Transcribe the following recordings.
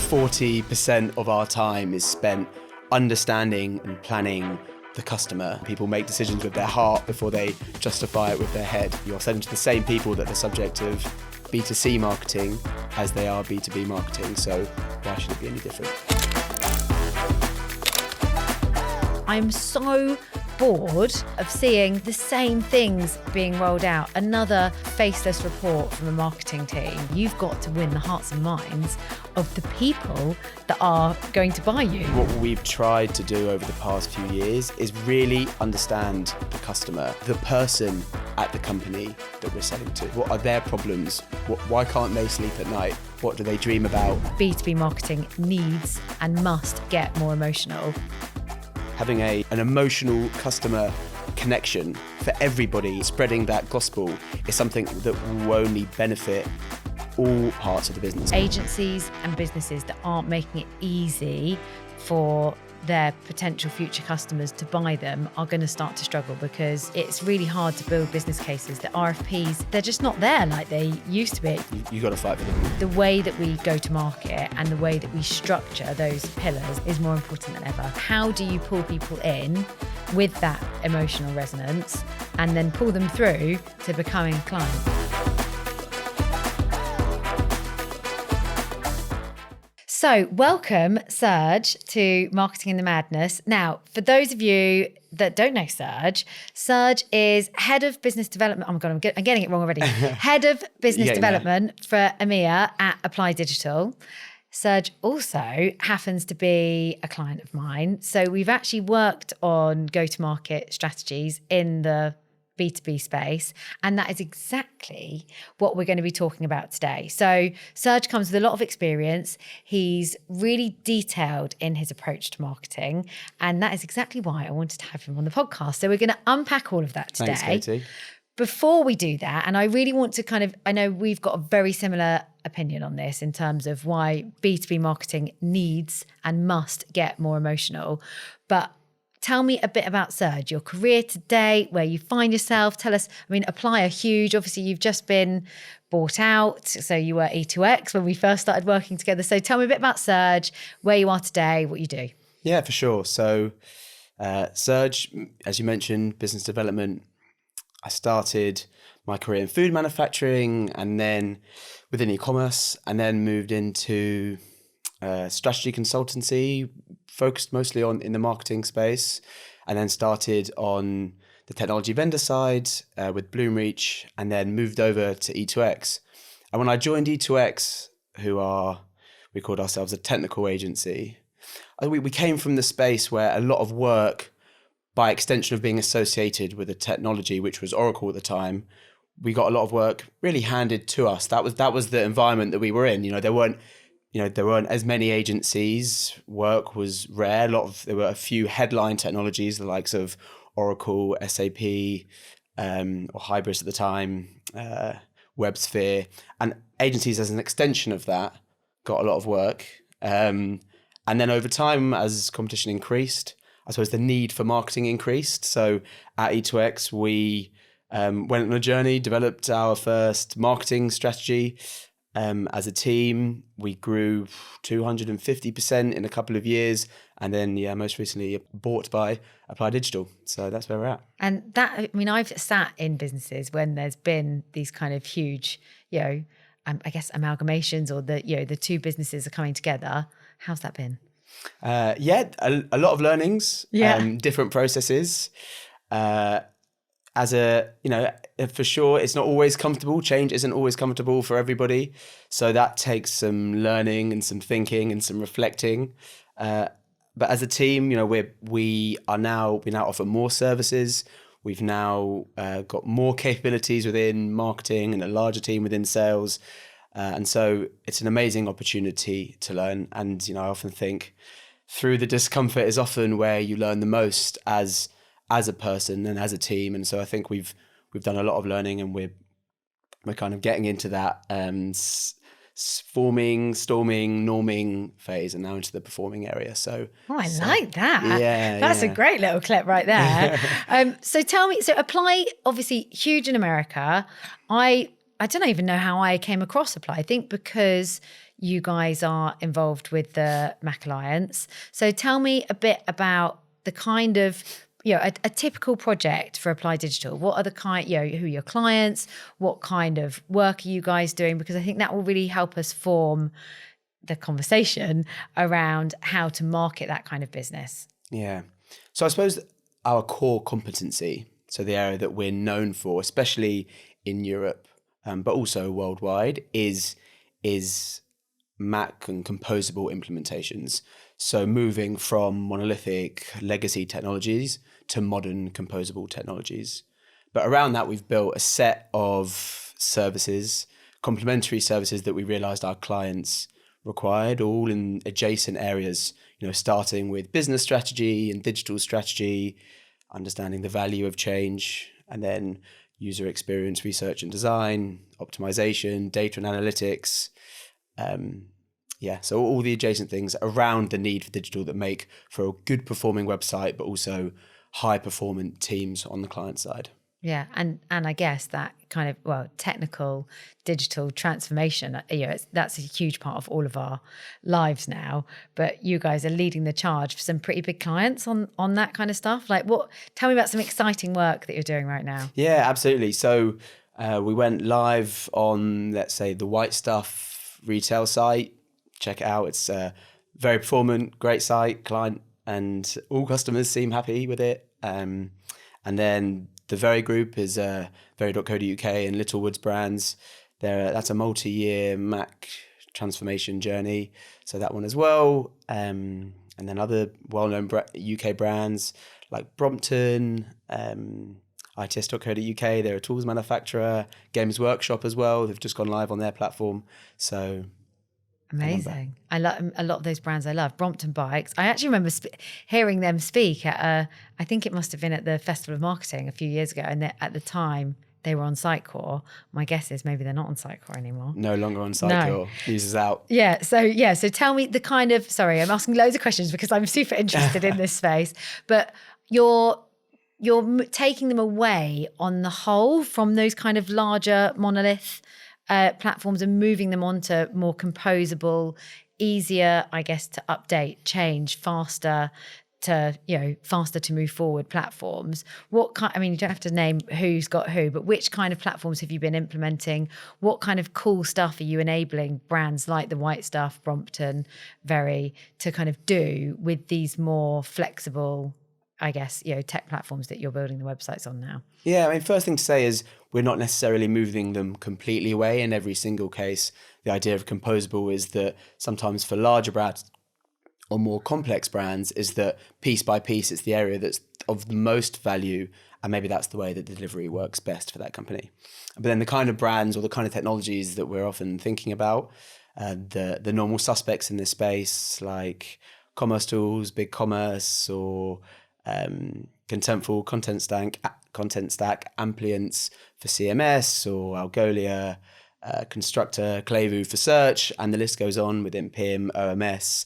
40% of our time is spent understanding and planning the customer. People make decisions with their heart before they justify it with their head. You're selling to the same people that are the subject of B2C marketing as they are B2B marketing, so why should it be any different? I'm so bored of seeing the same things being rolled out. Another faceless report from a marketing team. You've got to win the hearts and minds of the people that are going to buy you. What we've tried to do over the past few years is really understand the customer, the person at the company that we're selling to. What are their problems? Why can't they sleep at night? What do they dream about? B2B marketing needs and must get more emotional. Having an emotional customer connection for everybody, spreading that gospel is something that will only benefit all parts of the business. Agencies and businesses that aren't making it easy for their potential future customers to buy them are going to start to struggle, because it's really hard to build business cases. The RFPs, they're just not there like they used to be. You've got to fight for them. The way that we go to market and the way that we structure those pillars is more important than ever. How do you pull people in with that emotional resonance and then pull them through to becoming clients? So welcome, Serge, to Marketing in the Madness. Now, for those of you that don't know Serge is head of business development. Oh my God, I'm getting it wrong already. Head of business development for EMEA at Apply Digital. Serge also happens to be a client of mine. So we've actually worked on go-to-market strategies in the B2B space. And that is exactly what we're going to be talking about today. So Serge comes with a lot of experience. He's really detailed in his approach to marketing. And that is exactly why I wanted to have him on the podcast. So we're going to unpack all of that today. Thanks, Katie. Before we do that, and I really want to I know we've got a very similar opinion on this in terms of why B2B marketing needs and must get more emotional. But tell me a bit about Serge, your career today, where you find yourself. Tell us, Apply are huge. Obviously, you've just been bought out. So you were E2X when we first started working together. So tell me a bit about Serge, where you are today, what you do. Yeah, for sure. So Serge, as you mentioned, business development. I started my career in food manufacturing and then within e-commerce, and then moved into strategy consultancy, focused mostly in the marketing space, and then started on the technology vendor side with Bloomreach, and then moved over to E2X. And when I joined E2X, we called ourselves a technical agency, we came from the space where a lot of work, by extension of being associated with a technology, which was Oracle at the time, we got a lot of work really handed to us. That was the environment that we were in. There weren't as many agencies. Work was rare. There were a few headline technologies, the likes of Oracle, SAP, or Hybris at the time, WebSphere, and agencies as an extension of that got a lot of work. And then over time, as competition increased, I suppose the need for marketing increased. So at E2X, we went on a journey, developed our first marketing strategy. As a team, we grew 250% in a couple of years. And then, most recently bought by Apply Digital. So that's where we're at. And that, I've sat in businesses when there's been these kind of huge, I guess amalgamations, or the two businesses are coming together. How's that been? A lot of learnings, different processes. For sure, it's not always comfortable. Change isn't always comfortable for everybody. So that takes some learning and some thinking and some reflecting. But as a team, we now offer more services. We've now got more capabilities within marketing and a larger team within sales. And so it's an amazing opportunity to learn. And, I often think through the discomfort is often where you learn the most as a person and as a team. And so I think we've done a lot of learning, and we're kind of getting into that forming, storming, norming phase, and now into the performing area. So I like that. Yeah, that's a great little clip right there. So tell me, Apply, obviously huge in America. I I don't even know how I came across Apply. I think because you guys are involved with the Mac Alliance. So tell me a bit about the kind of, a typical project for Apply Digital. What are the kind, who are your clients? What kind of work are you guys doing? Because I think that will really help us form the conversation around how to market that kind of business. Yeah. So I suppose our core competency, so the area that we're known for, especially in Europe, but also worldwide, is Mac and composable implementations. So moving from monolithic legacy technologies to modern composable technologies. But around that, we've built a set of services, complementary services that we realized our clients required, all in adjacent areas, starting with business strategy and digital strategy, understanding the value of change, and then user experience, research and design, optimization, data and analytics. So all the adjacent things around the need for digital that make for a good performing website, but also high performant teams on the client side. Yeah, and I guess that kind of, technical digital transformation, that's a huge part of all of our lives now. But you guys are leading the charge for some pretty big clients on that kind of stuff. Like, tell me about some exciting work that you're doing right now. Yeah, absolutely. So we went live on, let's say, the White Stuff retail site. Check it out. It's a very performant, great site, client and all customers seem happy with it. And then the Very Group is very.co.uk and Littlewoods brands. That's a multi-year Mac transformation journey. So that one as well. And then other well-known UK brands like Brompton, its.co.uk. They're a tools manufacturer. Games Workshop as well. They've just gone live on their platform. So amazing. I love a lot of those brands. I love Brompton Bikes. I actually remember hearing them speak at I think it must have been at the Festival of Marketing a few years ago. And at the time they were on Sitecore. My guess is maybe they're not on Sitecore anymore. No longer on Sitecore. News is out. Yeah. So tell me the kind of, sorry, I'm asking loads of questions because I'm super interested in this space, but you're taking them away on the whole from those kind of larger monolith platforms and moving them onto more composable, easier, I guess, to update, change, faster to move forward platforms. What kind, you don't have to name who's got who, but which kind of platforms have you been implementing? What kind of cool stuff are you enabling brands like the White Stuff, Brompton, Very to kind of do with these more flexible, I guess, tech platforms that you're building the websites on now? Yeah, first thing to say is we're not necessarily moving them completely away in every single case. The idea of composable is that sometimes for larger brands or more complex brands is that piece by piece, it's the area that's of the most value, and maybe that's the way that the delivery works best for that company. But then the kind of brands or the kind of technologies that we're often thinking about, the normal suspects in this space, like commerce tools, BigCommerce, or Contentful, Content Stack, Ampliance for CMS, or Algolia, Constructor, Clayvu for search, and the list goes on within PIM, OMS,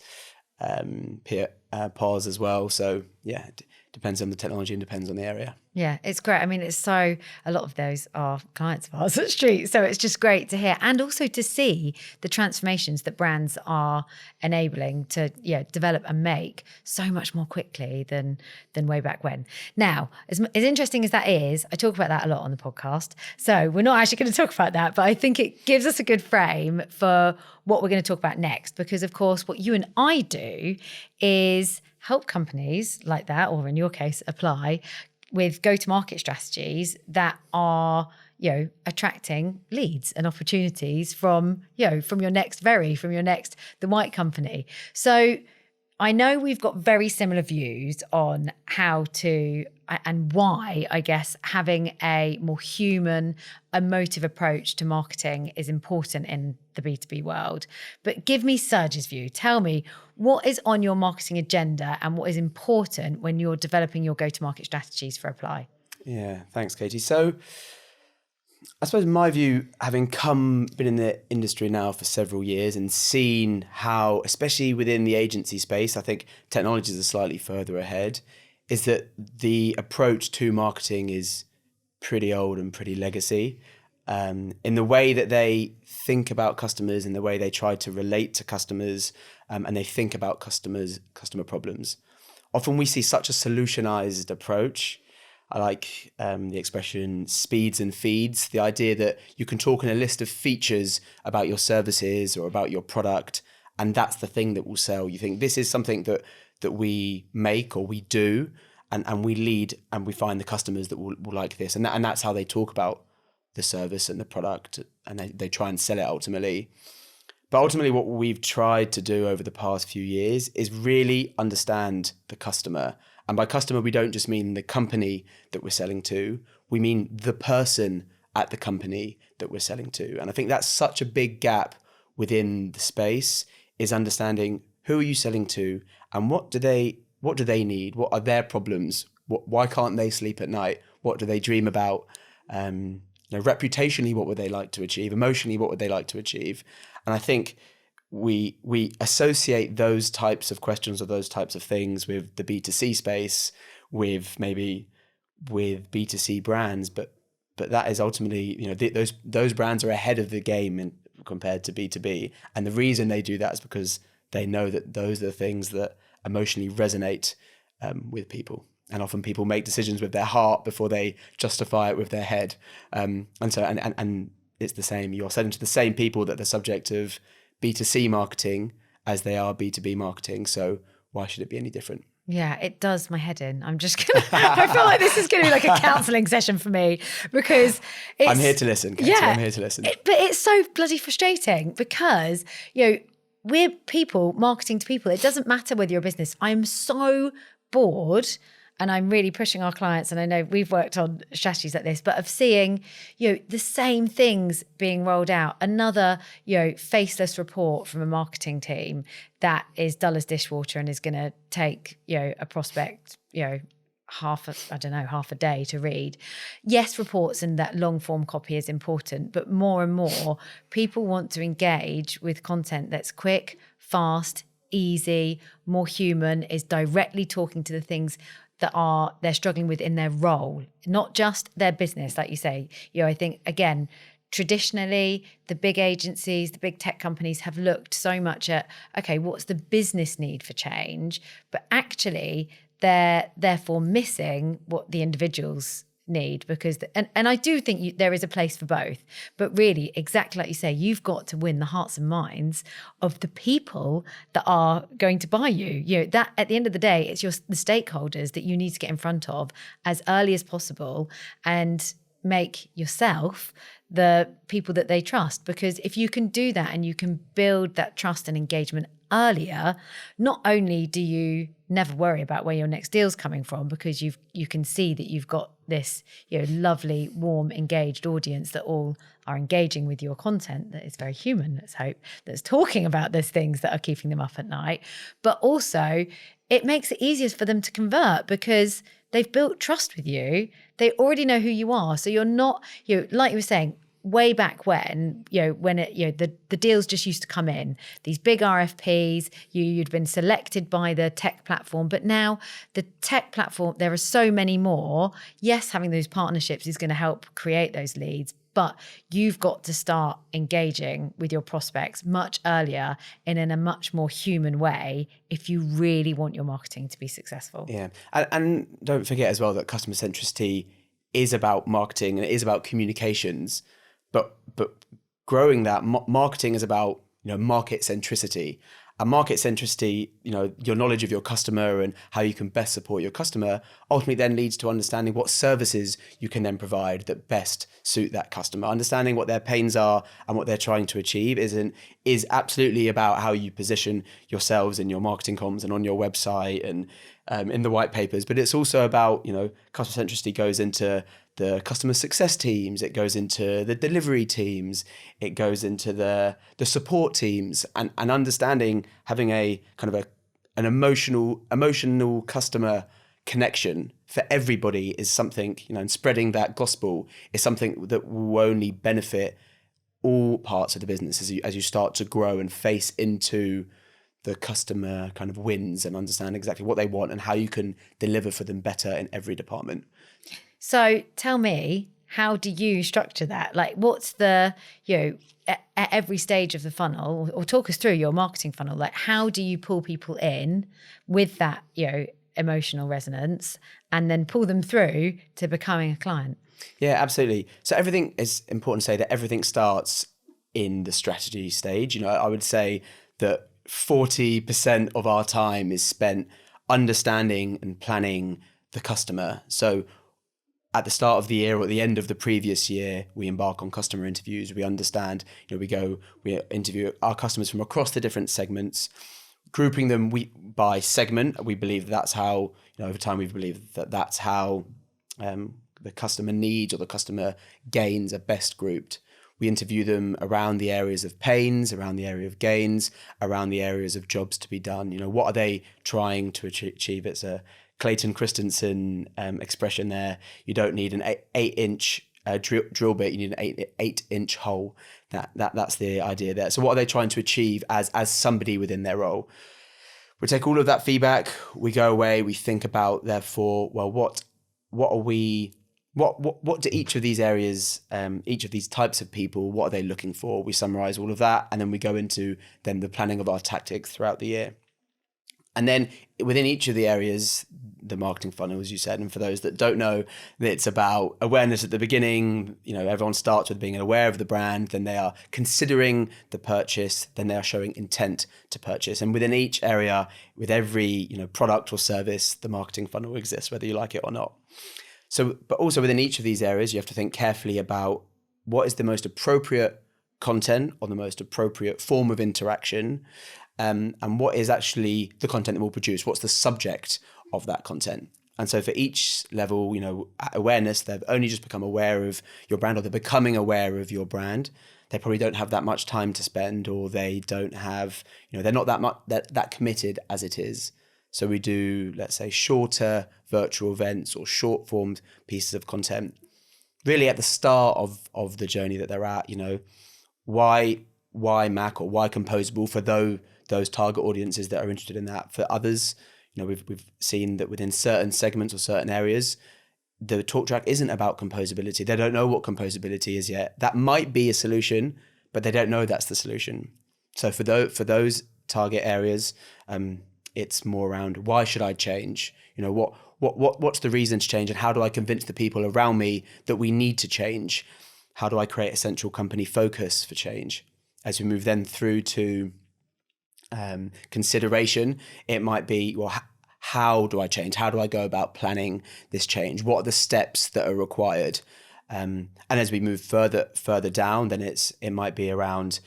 POS as well. So yeah, it depends on the technology and depends on the area. Yeah, it's great. A lot of those are clients of ours at Street. So it's just great to hear. And also to see the transformations that brands are enabling to develop and make so much more quickly than way back when. Now, as interesting as that is, I talk about that a lot on the podcast. So we're not actually going to talk about that, but I think it gives us a good frame for what we're going to talk about next. Because of course, what you and I do is help companies like that, or in your case, Apply, with go-to-market strategies that are, attracting leads and opportunities from your next the White company. So I know we've got very similar views on how to and why, I guess, having a more human, emotive approach to marketing is important in the B2B world. But give me Serge's view. Tell me, what is on your marketing agenda and what is important when you're developing your go-to-market strategies for Apply? Yeah, thanks, Katie. So I suppose my view, having been in the industry now for several years and seen how, especially within the agency space, I think technologies are slightly further ahead, is that the approach to marketing is pretty old and pretty legacy. in the way that they think about customers, in the way they try to relate to customers, and they think about customer problems. Often we see such a solutionized approach. I like the expression speeds and feeds, the idea that you can talk in a list of features about your services or about your product, and that's the thing that will sell. You think this is something that we make or we do, and we lead, and we find the customers that will like this. And that's how they talk about the service and the product, and they try and sell it ultimately. But ultimately what we've tried to do over the past few years is really understand the customer. And by customer, we don't just mean the company that we're selling to, we mean the person at the company that we're selling to. And I think that's such a big gap within the space, is understanding who are you selling to and what do they need? What are their problems? Why can't they sleep at night? What do they dream about? Reputationally, what would they like to achieve? Emotionally, what would they like to achieve? And I think we associate those types of questions or those types of things with the B2C space, with B2C brands, but that is ultimately, those brands are ahead of the game compared to B2B. And the reason they do that is because they know that those are the things that emotionally resonate with people. And often people make decisions with their heart before they justify it with their head. And it's the same. You're selling to the same people that are the subject of B2C marketing as they are B2B marketing. So why should it be any different? Yeah, it does my head in. I feel like this is going to be like a counselling session for me, because I'm here to listen, Katie. Yeah, I'm here to listen. But it's so bloody frustrating because, we're people marketing to people. It doesn't matter whether you're a business. I'm so bored, and I'm really pushing our clients, and I know we've worked on strategies like this, but of seeing, the same things being rolled out. Another, faceless report from a marketing team that is dull as dishwater and is going to take, a prospect, half a day to read. Yes, reports and that long form copy is important, but more and more people want to engage with content that's quick, fast, easy, more human, is directly talking to the things that they're struggling with in their role, not just their business. Like you say, I think, again, traditionally, the big agencies, the big tech companies have looked so much at, okay, what's the business need for change? But actually, they're therefore missing what the individuals need, because and I do think there is a place for both, but really, exactly like you say, you've got to win the hearts and minds of the people that are going to buy you. That at the end of the day, it's the stakeholders that you need to get in front of as early as possible and make yourself the people that they trust. Because if you can do that and you can build that trust and engagement earlier, not only do you never worry about where your next deal's coming from, because you can see that you've got this lovely, warm, engaged audience that all are engaging with your content, that is very human, let's hope, that's talking about those things that are keeping them up at night. But also it makes it easier for them to convert because they've built trust with you. They already know who you are. So you're not, like you were saying, way back when, the deals just used to come in, these big RFPs, you'd been selected by the tech platform, but now the tech platform, there are so many more. Yes, having those partnerships is going to help create those leads, but you've got to start engaging with your prospects much earlier and in a much more human way if you really want your marketing to be successful. Yeah, and don't forget as well that customer centricity is about marketing and it is about communications. But growing that, marketing is about, market centricity. And market centricity, your knowledge of your customer and how you can best support your customer ultimately then leads to understanding what services you can then provide that best suit that customer. Understanding what their pains are and what they're trying to achieve is absolutely about how you position yourselves in your marketing comms and on your website and in the white papers. But it's also about, customer centricity goes into the customer success teams, it goes into the delivery teams, it goes into the support teams, and understanding, having a kind of an emotional customer connection for everybody is something, and spreading that gospel is something that will only benefit all parts of the business as you start to grow and face into the customer kind of wins and understand exactly what they want and how you can deliver for them better in every department. So tell me, how do you structure that? Like, what's the, at every stage of the funnel, or talk us through your marketing funnel, like how do you pull people in with that, emotional resonance and then pull them through to becoming a client? Yeah, absolutely. So everything is important to say that everything starts in the strategy stage. I would say that 40% of our time is spent understanding and planning the customer. So at the start of the year or at the end of the previous year, we embark on customer interviews. We understand, we interview our customers from across the different segments, grouping them by segment. We believe that's how, over time, we've believed that that's how the customer needs or the customer gains are best grouped. We interview them around the areas of pains, around the area of gains, around the areas of jobs to be done. What are they trying to achieve? It's a Clayton Christensen expression there. You don't need an 8-inch drill bit. You need an 8-inch hole. That's the idea there. So what are they trying to achieve as somebody within their role? We take all of that feedback. We go away. We think about, therefore, well, what do each of these areas, each of these types of people, what are they looking for? We summarize all of that, and then we go into the planning of our tactics throughout the year. And then within each of the areas, the marketing funnel, as you said, and for those that don't know, it's about awareness at the beginning. Everyone starts with being aware of the brand, then they are considering the purchase, then they are showing intent to purchase. And within each area, with every product or service, the marketing funnel exists, whether you like it or not. So, but also within each of these areas, you have to think carefully about what is the most appropriate content or the most appropriate form of interaction, and what is actually the content that we'll produce. What's the subject of that content? And so for each level, at awareness, they've only just become aware of your brand, or they're becoming aware of your brand. They probably don't have that much time to spend, or they don't have, they're not that committed as it is. So we do, let's say, shorter virtual events or short formed pieces of content, really at the start of the journey that they're at. Why Mac or why composable for those target audiences that are interested in that. For others, we've seen that within certain segments or certain areas, the talk track isn't about composability. They don't know what composability is yet. That might be a solution, but they don't know that's the solution. So for those target areas, it's more around, why should I change? What's the reason to change, and how do I convince the people around me that we need to change? How do I create a central company focus for change? As we move then through to consideration, it might be, well, how do I change? How do I go about planning this change? What are the steps that are required? And as we move further down, then it might be around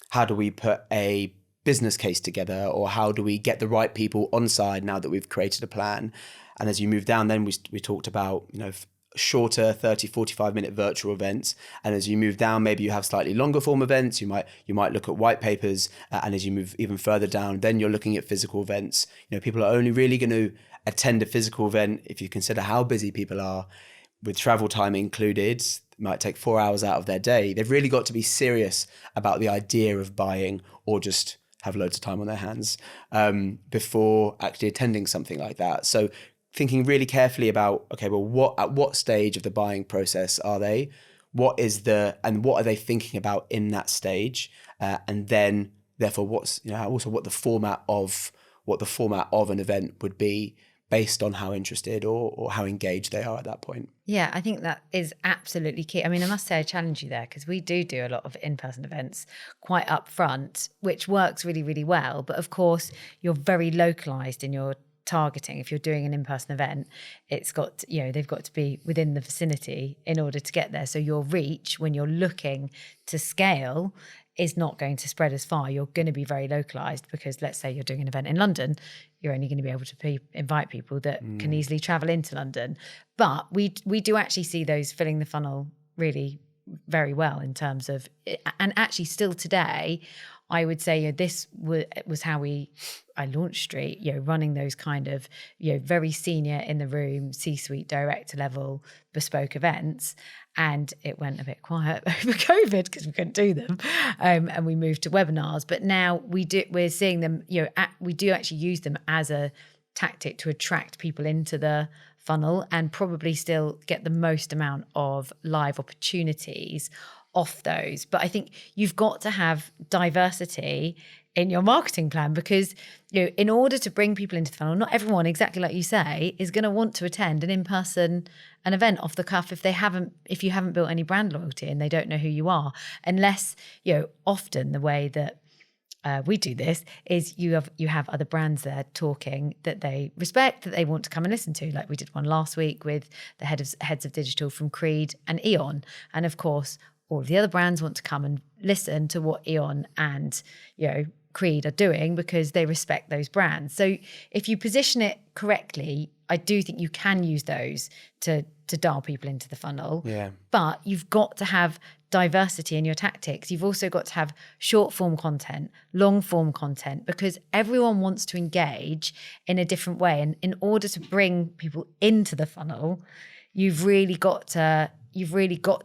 how do we put a business case together, or how do we get the right people on side now that we've created a plan? And as you move down, then we talked about shorter 30-45 minute virtual events, and as you move down, maybe you have slightly longer form events. You might look at white papers, and as you move even further down, then you're looking at physical events. People are only really going to attend a physical event if you consider how busy people are, with travel time included. It might take 4 hours out of their day. They've really got to be serious about the idea of buying, or just have loads of time on their hands before actually attending something like that. So thinking really carefully about, okay, well, at what stage of the buying process are they? What are they thinking about in that stage? And then therefore what the format of an event would be, based on how interested or how engaged they are at that point. Yeah, I think that is absolutely key. I mean, I must say I challenge you there, because we do a lot of in-person events quite upfront, which works really, really well. But of course, you're very localized in your targeting. If you're doing an in-person event, it's got, they've got to be within the vicinity in order to get there. So your reach, when you're looking to scale, is not going to spread as far. You're going to be very localized, because let's say you're doing an event in London, you're only going to be able to invite people that can easily travel into London. But we do actually see those filling the funnel really very well in terms of, and actually still today, I would say this was how I launched Street, running those kind of, very senior in the room, C-suite director level bespoke events. And it went a bit quiet over COVID because we couldn't do them. And we moved to webinars. But now we're seeing them, we do actually use them as a tactic to attract people into the funnel and probably still get the most amount of live opportunities off those. But I think you've got to have diversity in your marketing plan, because in order to bring people into the funnel, not everyone, exactly like you say, is going to want to attend an event off the cuff if you haven't built any brand loyalty and they don't know who you are. Unless, often the way that we do this is you have other brands there talking that they respect, that they want to come and listen to. Like we did one last week with the heads of digital from Creed and Eon, and of course all of the other brands want to come and listen to what Eon and Creed are doing because they respect those brands. So if you position it correctly, I do think you can use those to dial people into the funnel. Yeah. But you've got to have diversity in your tactics. You've also got to have short form content, long form content, because everyone wants to engage in a different way. And in order to bring people into the funnel, you've really got to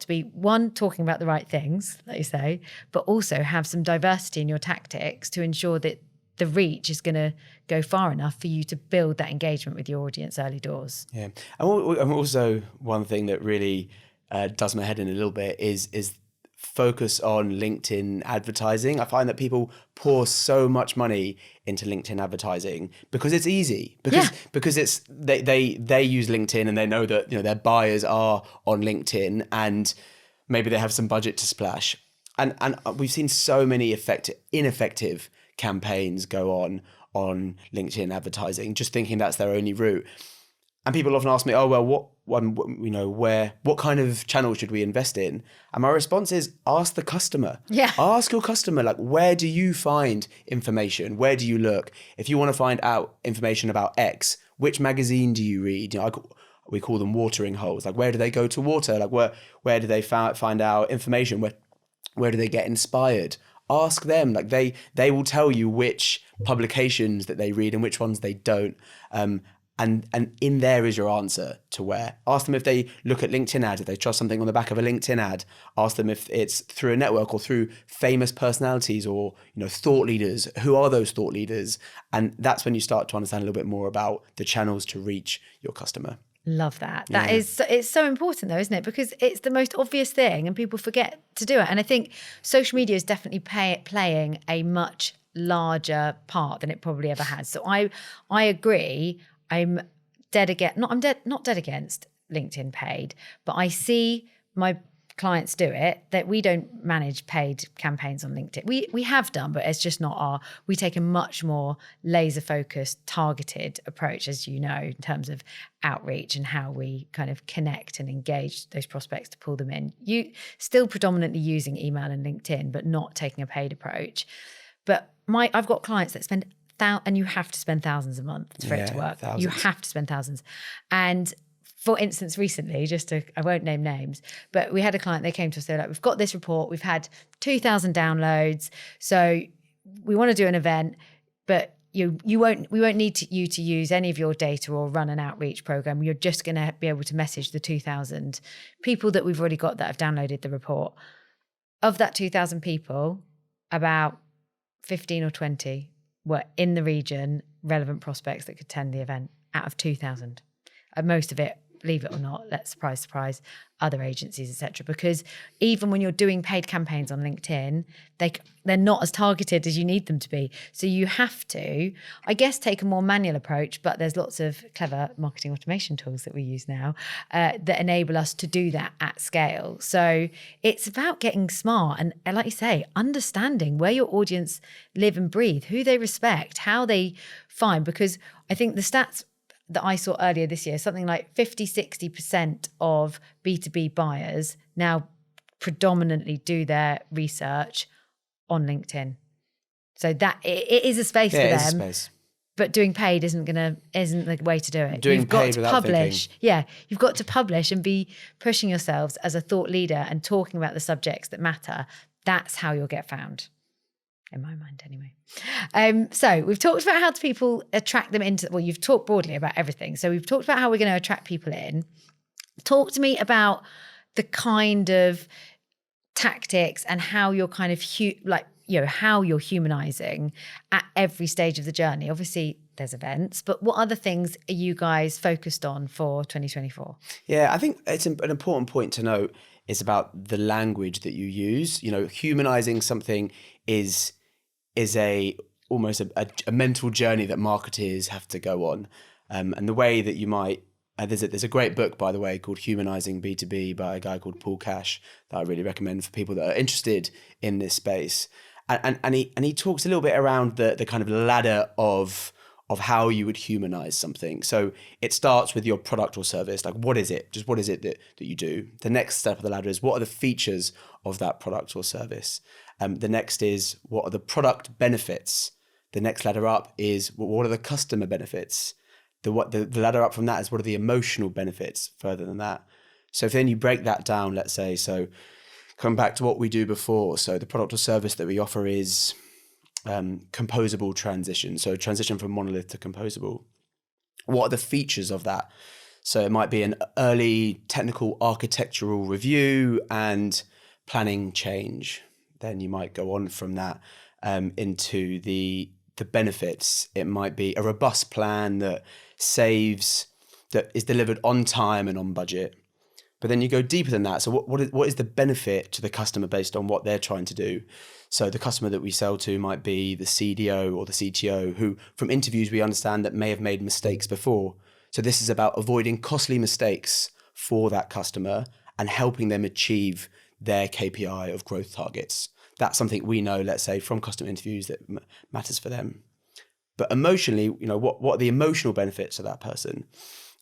be, one, talking about the right things, like you say, but also have some diversity in your tactics to ensure that the reach is going to go far enough for you to build that engagement with your audience early doors. Yeah. And also one thing that really does my head in a little bit is focus on LinkedIn advertising. I find that people pour so much money into LinkedIn advertising because it's easy, because it's they use LinkedIn and they know that their buyers are on LinkedIn and maybe they have some budget to splash. And we've seen so many ineffective campaigns go on LinkedIn advertising, just thinking that's their only route. And people often ask me, oh, well, what kind of channel should we invest in? And my response is, ask the customer. Yeah. Ask your customer, like, where do you find information? Where do you look? If you want to find out information about X, which magazine do you read? We call them watering holes. Like, where do they go to water? Like, where do they find out information? Where do they get inspired? Ask them. Like, they will tell you which publications that they read and which ones they don't. And in there is your answer to where. Ask them if they look at LinkedIn ads, if they trust something on the back of a LinkedIn ad. Ask them if it's through a network or through famous personalities or thought leaders. Who are those thought leaders? And that's when you start to understand a little bit more about the channels to reach your customer. Love that. It's so important though, isn't it? Because it's the most obvious thing and people forget to do it. And I think social media is definitely playing a much larger part than it probably ever has. So I agree. I'm not dead against LinkedIn paid, but I see my clients do it, that we don't manage paid campaigns on LinkedIn. We have done, but it's just not we take a much more laser focused, targeted approach, as you know, in terms of outreach and how we kind of connect and engage those prospects to pull them in. You still predominantly using email and LinkedIn, but not taking a paid approach. But I've got clients that spend and you have to spend thousands a month for it to work. Thousands. You have to spend thousands. And for instance, recently, I won't name names, but we had a client, they came to us, they were like, we've got this report, we've had 2,000 downloads. So we want to do an event, but we won't need you to use any of your data or run an outreach program. You're just going to be able to message the 2,000 people that we've already got that have downloaded the report. Of that 2,000 people, about 15 or 20 were in the region, relevant prospects that could attend the event out of 2,000. Most of it, believe it or not, surprise, other agencies, etc. Because even when you're doing paid campaigns on LinkedIn, they're not as targeted as you need them to be. So you have to, I guess, take a more manual approach, but there's lots of clever marketing automation tools that we use now that enable us to do that at scale. So it's about getting smart and like you say, understanding where your audience live and breathe, who they respect, how they find, because I think the stats that I saw earlier this year, something like 50-60% of B2B buyers now predominantly do their research on LinkedIn. So that it is a space for them. It is a space. But doing paid isn't the way to do it. You've got to publish. Yeah, you've got to publish and be pushing yourselves as a thought leader and talking about the subjects that matter. That's how you'll get found. In my mind, anyway. So we've talked about how people attract them into, well, you've talked broadly about everything. So we've talked about how we're going to attract people in. Talk to me about the kind of tactics and how you're kind of, how you're humanizing at every stage of the journey. Obviously, there's events, but what other things are you guys focused on for 2024? Yeah, I think it's an important point to note is about the language that you use. Humanizing something is almost a mental journey that marketers have to go on. And the way that you might, there's a great book, by the way, called Humanizing B2B by a guy called Paul Cash that I really recommend for people that are interested in this space. And he talks a little bit around the kind of ladder of how you would humanize something. So it starts with your product or service. Like, what is it? Just what is it that you do? The next step of the ladder is, what are the features of that product or service? The next is, what are the product benefits? The next ladder up is, well, what are the customer benefits? The ladder up from that is, what are the emotional benefits further than that? So if then you break that down, let's say, so come back to what we do before. So the product or service that we offer is composable transition. So transition from monolith to composable. What are the features of that? So it might be an early technical architectural review and planning change. Then you might go on from that into the benefits. It might be a robust plan that is delivered on time and on budget. But then you go deeper than that. So what is the benefit to the customer based on what they're trying to do? So the customer that we sell to might be the CDO or the CTO, who from interviews we understand that may have made mistakes before. So this is about avoiding costly mistakes for that customer and helping them achieve their KPI of growth targets. That's something we know, let's say, from customer interviews that matters for them. But emotionally, what are the emotional benefits of that person?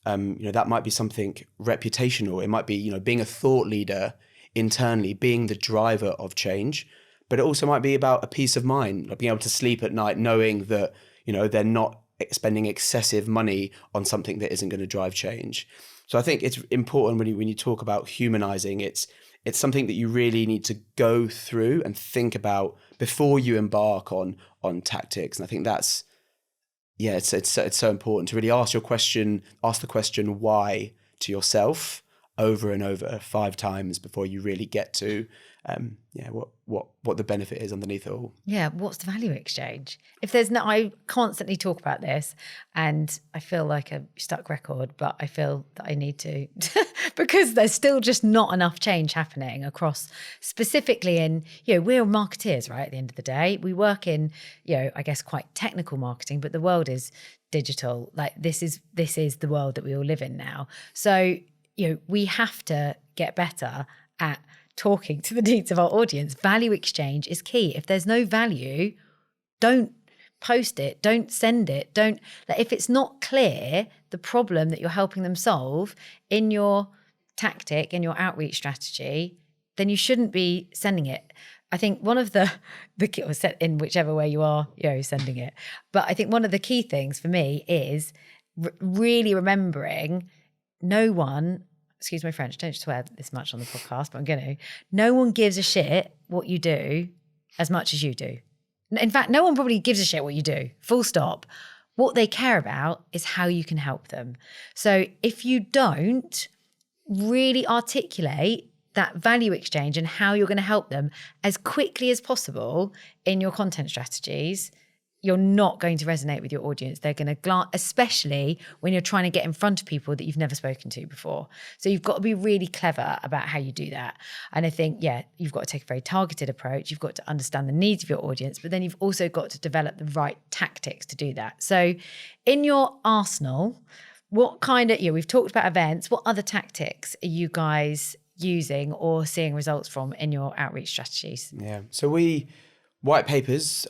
That might be something reputational. It might be, being a thought leader internally, being the driver of change. But it also might be about a peace of mind, like being able to sleep at night knowing that, they're not spending excessive money on something that isn't going to drive change. So I think it's important when you talk about humanizing, it's something that you really need to go through and think about before you embark on tactics. And I think that's, it's so important to really ask the question why to yourself over and over 5 times before you really get to what the benefit is underneath it all. Yeah, what's the value exchange? If there's no, I constantly talk about this and I feel like a stuck record, but I feel that I need to because there's still just not enough change happening across, specifically in, we're marketeers, right? At the end of the day, we work in, I guess quite technical marketing, but the world is digital. Like this is the world that we all live in now. So, we have to get better at talking to the needs of our audience. Value exchange is key. If there's no value, don't post it, don't send it, if it's not clear the problem that you're helping them solve in your tactic, in your outreach strategy, then you shouldn't be sending it. I think one of the or set in whichever way you are, sending it. But I think one of the key things for me is really remembering no one, excuse my French, don't swear this much on the podcast, but I'm going to. No one gives a shit what you do as much as you do. In fact, no one probably gives a shit what you do, full stop. What they care about is how you can help them. So if you don't really articulate that value exchange and how you're going to help them as quickly as possible in your content strategies, you're not going to resonate with your audience. They're going to glance, especially when you're trying to get in front of people that you've never spoken to before. So you've got to be really clever about how you do that. And I think, you've got to take a very targeted approach. You've got to understand the needs of your audience, but then you've also got to develop the right tactics to do that. So in your arsenal, what kind of, we've talked about events, what other tactics are you guys using or seeing results from in your outreach strategies? Yeah, so the white papers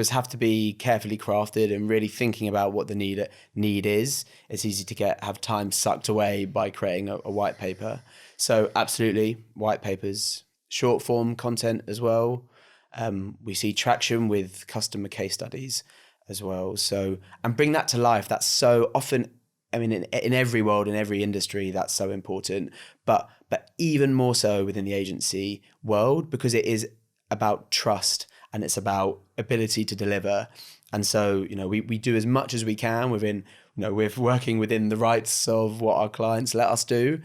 have to be carefully crafted and really thinking about what the need is. It's easy to have time sucked away by creating a white paper. So absolutely, white papers, short form content as well. We see traction with customer case studies as well. So, and bring that to life. That's so often, in every world, in every industry, that's so important. But even more so within the agency world, because it is about trust. And it's about ability to deliver. And so, we do as much as we can within, we're working within the rights of what our clients let us do.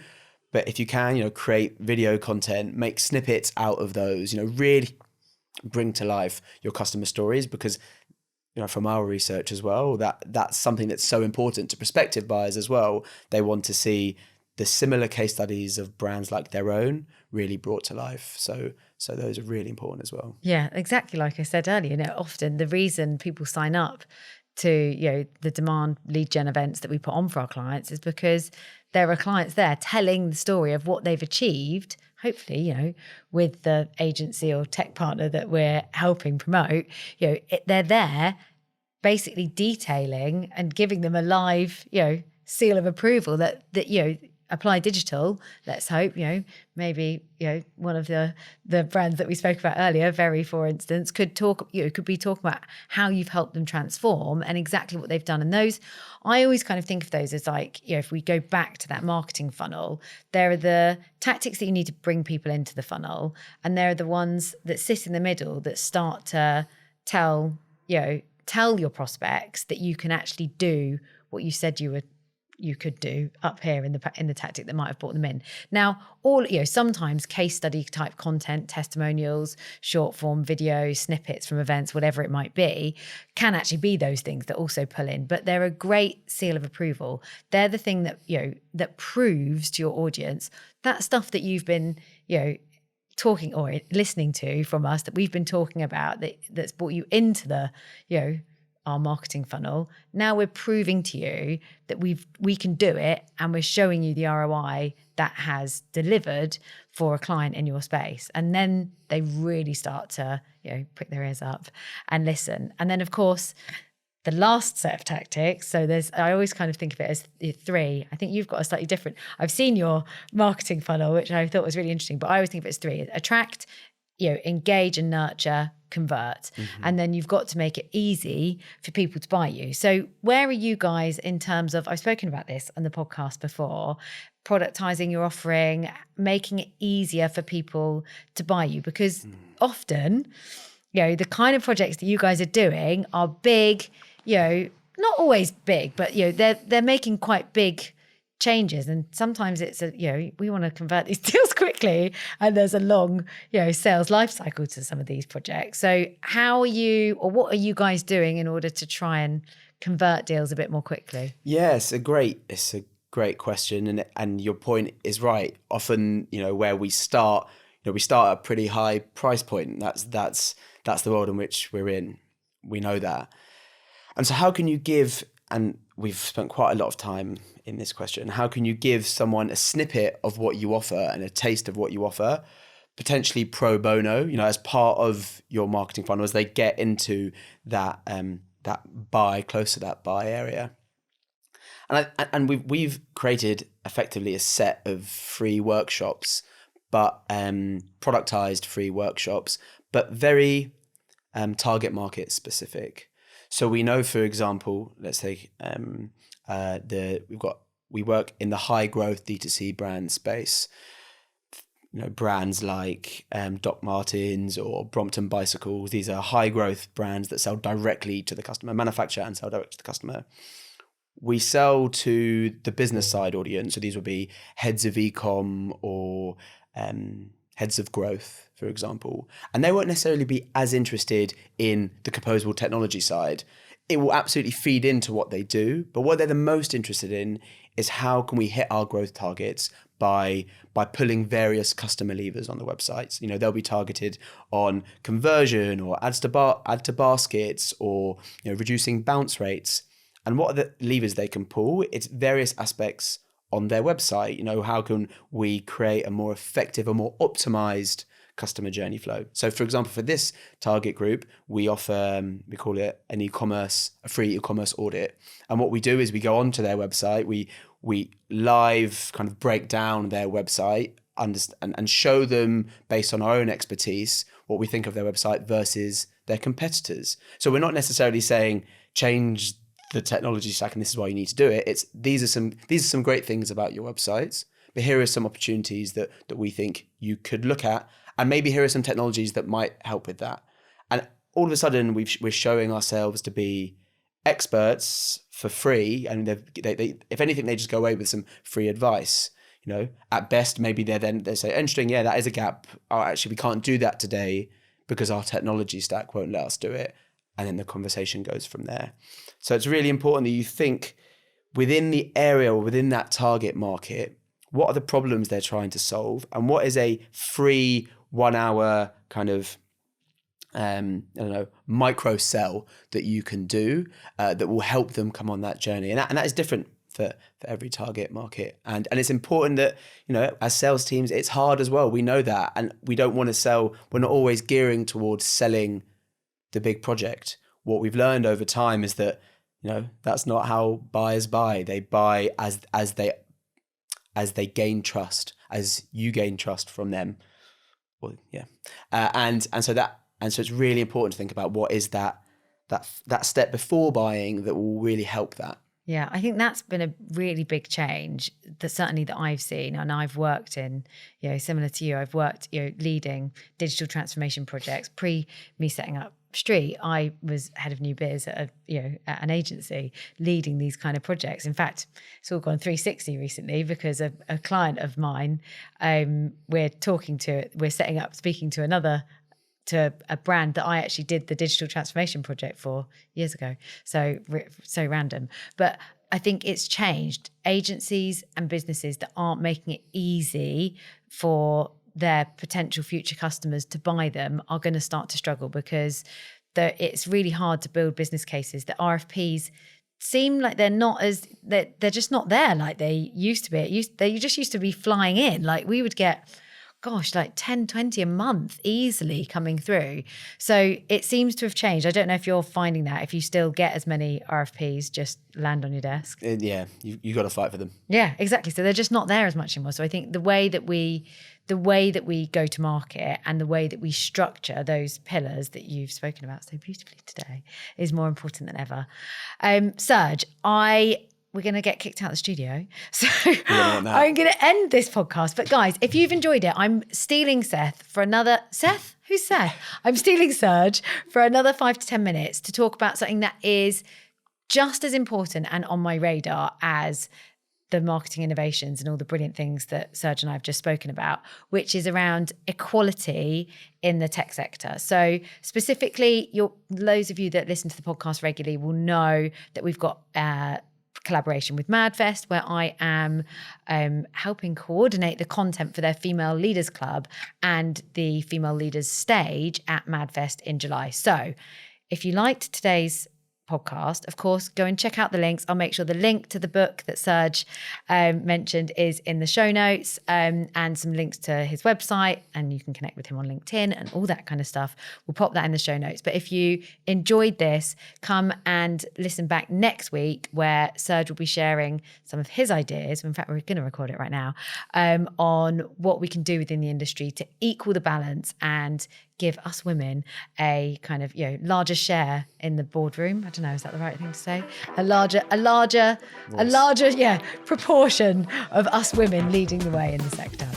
But if you can, create video content, make snippets out of those, really bring to life your customer stories, because from our research as well, that's something that's so important to prospective buyers as well. They want to see the similar case studies of brands like their own really brought to life. So those are really important as well. Yeah, exactly. Like I said earlier, often the reason people sign up to, the demand lead gen events that we put on for our clients is because there are clients there telling the story of what they've achieved, hopefully, with the agency or tech partner that we're helping promote. They're there basically detailing and giving them a live, seal of approval that Apply Digital, let's hope, maybe, one of the brands that we spoke about earlier, Very, for instance, could be talking about how you've helped them transform and exactly what they've done. And those, I always kind of think of those as like, if we go back to that marketing funnel, there are the tactics that you need to bring people into the funnel. And there are the ones that sit in the middle that start to tell your prospects that you can actually do what you said you could do up here in the tactic that might have brought them in. Now, sometimes case study type content, testimonials, short form video, snippets from events, whatever it might be, can actually be those things that also pull in. But they're a great seal of approval. They're the thing that that proves to your audience that stuff that you've been talking or listening to from us, that we've been talking about, that's brought you into the our marketing funnel. Now we're proving to you that we can do it, and we're showing you the ROI that has delivered for a client in your space. And then they really start to prick their ears up and listen. And then of course the last set of tactics, so I always kind of think of it as 3. I think you've got a slightly different, I've seen your marketing funnel, which I thought was really interesting, but I always think of it as 3: attract, engage and nurture, convert. Mm-hmm. And then you've got to make it easy for people to buy you. So where are you guys in terms of, I've spoken about this on the podcast before, productizing your offering, making it easier for people to buy you? Because often, the kind of projects that you guys are doing are big, not always big, but they're making quite big changes, and sometimes it's we want to convert these deals quickly, and there's a long sales life cycle to some of these projects. So how are you, or what are you guys doing in order to try and convert deals a bit more quickly? Yeah, it's a great question, and your point is right. Often where we start at a pretty high price point. That's the world in which we're in. We know that. And so how can you give, and we've spent quite a lot of time in this question, how can you give someone a snippet of what you offer and a taste of what you offer, potentially pro bono, as part of your marketing funnel as they get into that close to that buy area. And we've created effectively a set of free workshops, but productized free workshops, but very target market specific. So we know, for example, let's say we work in the high growth D2C brand space. Brands like Doc Martens or Brompton Bicycles. These are high growth brands that sell directly to the customer, manufacture and sell direct to the customer. We sell to the business side audience. So these will be heads of e-com or heads of growth, for example. And they won't necessarily be as interested in the composable technology side. It will absolutely feed into what they do, but what they're the most interested in is how can we hit our growth targets by pulling various customer levers on the websites. They'll be targeted on conversion or add to baskets or reducing bounce rates. And what are the levers they can pull? It's various aspects on their website. How can we create a more effective, a more optimized customer journey flow? So for example, for this target group, we offer, we call it a free e-commerce audit. And what we do is we go onto their website, we live kind of break down their website and show them, based on our own expertise, what we think of their website versus their competitors. So we're not necessarily saying change the technology stack and this is why you need to do it. It's these are some great things about your websites, but here are some opportunities that we think you could look at, and maybe here are some technologies that might help with that. And all of a sudden we're showing ourselves to be experts for free, and they if anything they just go away with some free advice. At best maybe they say, interesting, yeah, that is a gap. Oh, actually we can't do that today because our technology stack won't let us do it. and then the conversation goes from there. So it's really important that you think within the area or within that target market, what are the problems they're trying to solve, and what is a free 1 hour kind of micro sell that you can do that will help them come on that journey, and that is different for every target market. And it's important that, as sales teams, it's hard as well. We know that, and we don't want to sell. We're not always gearing towards selling the big project. What we've learned over time is that, that's not how buyers buy. They buy as they gain trust, as you gain trust from them. Well, yeah, and so it's really important to think about what is that step before buying that will really help that. Yeah, I think that's been a really big change that I've seen, and I've worked in, similar to you, I've worked, leading digital transformation projects. Pre me setting up Street, I was head of new biz at an agency leading these kind of projects. In fact, it's all gone 360 recently because a client of mine, we're speaking to a brand that I actually did the digital transformation project for years ago. So random. But I think it's changed. Agencies and businesses that aren't making it easy for their potential future customers to buy them are going to start to struggle, because it's really hard to build business cases. The RFPs seem like they're just not there like they used to be. They just used to be flying in. Like we would get, like 10, 20 a month easily coming through. So it seems to have changed. I don't know if you're finding that, if you still get as many RFPs just land on your desk. Yeah, you got to fight for them. Yeah, exactly. So they're just not there as much anymore. So I think the way that we go to market and the way that we structure those pillars that you've spoken about so beautifully today is more important than ever. Serge, we're going to get kicked out of the studio. So I'm going to end this podcast. But guys, if you've enjoyed it, I'm stealing Seth for another... Seth? Who's Seth? I'm stealing Serge for another 5 to 10 minutes to talk about something that is just as important and on my radar as the marketing innovations and all the brilliant things that Serge and I have just spoken about, which is around equality in the tech sector. So specifically, those of you that listen to the podcast regularly will know that we've got... collaboration with MadFest, where I am helping coordinate the content for their Female Leaders Club and the Female Leaders Stage at MadFest in July. So if you liked today's podcast, of course, go and check out the links. I'll make sure the link to the book that Serge mentioned is in the show notes, and some links to his website, and you can connect with him on LinkedIn and all that kind of stuff. We'll pop that in the show notes. But if you enjoyed this, come and listen back next week, where Serge will be sharing some of his ideas. In fact, we're going to record it right now, on what we can do within the industry to equal the balance and give us women a kind of larger share in the boardroom. I don't know, is that the right thing to say? A larger proportion of us women leading the way in the sector.